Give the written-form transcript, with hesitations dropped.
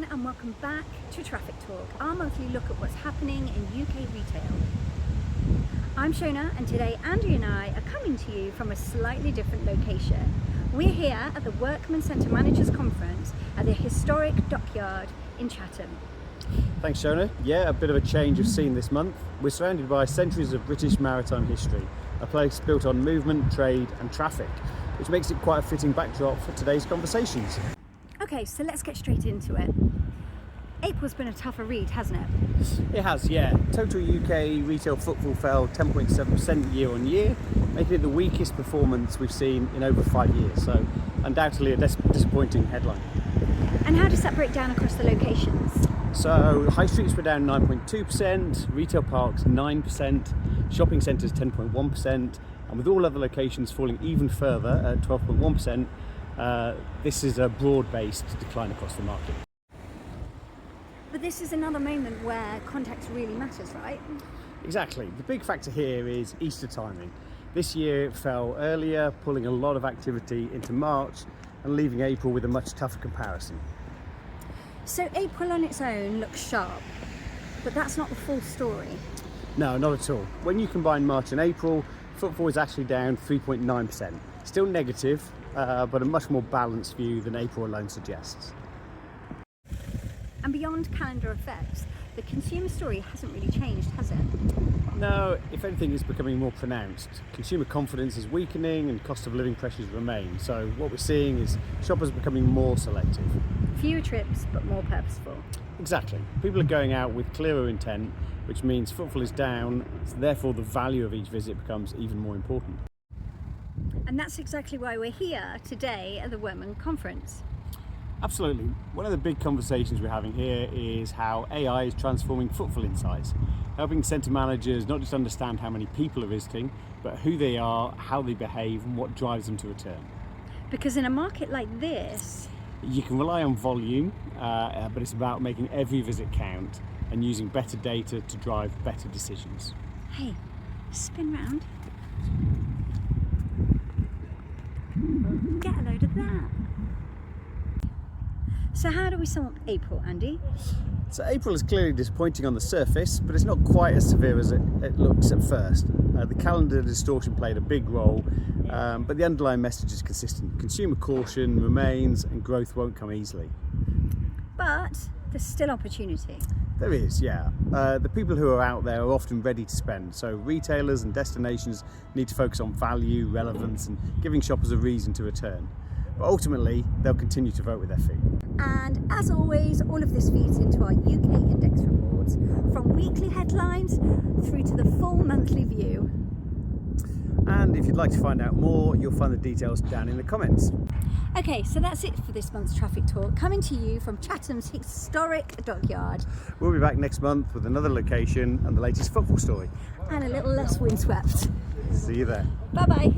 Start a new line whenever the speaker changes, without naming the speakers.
everyone, and welcome back to Traffic Talk, our monthly look at what's happening in UK retail. I'm Shona, and today Andy and I are coming to you from a slightly different location. We're here at the Workman Centre Managers Conference at the Historic Dockyard in Chatham.
Thanks, Shona. Yeah, a bit of a change of scene this month. We're surrounded by centuries of British maritime history, a place built on movement, trade and traffic, which makes it quite a fitting backdrop for today's conversations.
Okay, so let's get straight into it. April's been a tougher read, hasn't it?
It has, yeah. Total UK retail footfall fell 10.7% year on year, making it the weakest performance we've seen in over 5 years, so undoubtedly a disappointing headline.
And how does that break down across the locations?
So high streets were down 9.2%, retail parks 9%, shopping centres 10.1%, and with all other locations falling even further at 12.1%, this is a broad-based decline across the market.
But this is another moment where context really matters, right?
Exactly. The big factor here is Easter timing. This year it fell earlier, pulling a lot of activity into March and leaving April with a much tougher comparison.
So April on its own looks sharp, but that's not the full story.
No, not at all. When you combine March and April, footfall is actually down 3.9%. Still negative, but a much more balanced view than April alone suggests.
And beyond calendar effects, the consumer story hasn't really changed, has it?
No, if anything, it's becoming more pronounced. Consumer confidence is weakening and cost of living pressures remain. So what we're seeing is shoppers becoming more selective.
Fewer trips, but more purposeful.
Exactly. People are going out with clearer intent, which means footfall is down, so therefore the value of each visit becomes even more important.
And that's exactly why we're here today at the Workman Conference.
Absolutely. One of the big conversations we're having here is how AI is transforming footfall insights, helping centre managers not just understand how many people are visiting, but who they are, how they behave and what drives them to return.
Because in a market like this,
you can rely on volume, but it's about making every visit count and using better data to drive better decisions.
Hey, spin round. Get a load of that. So how do we sum up April, Andy?
So April is clearly disappointing on the surface, but it's not quite as severe as it looks at first. The calendar distortion played a big role, but the underlying message is consistent. Consumer caution remains and growth won't come easily.
But there's still opportunity.
There is, yeah. The people who are out there are often ready to spend, so retailers and destinations need to focus on value, relevance and giving shoppers a reason to return. But ultimately, they'll continue to vote with their feet.
And as always, all of this feeds into our UK index reports, from weekly headlines through to the full monthly view.
And if you'd like to find out more, you'll find the details down in the comments.
Okay, so that's it for this month's Traffic Talk, coming to you from Chatham's Historic Dockyard.
We'll be back next month with another location and the latest football story.
And a little less windswept.
See you there.
Bye-bye.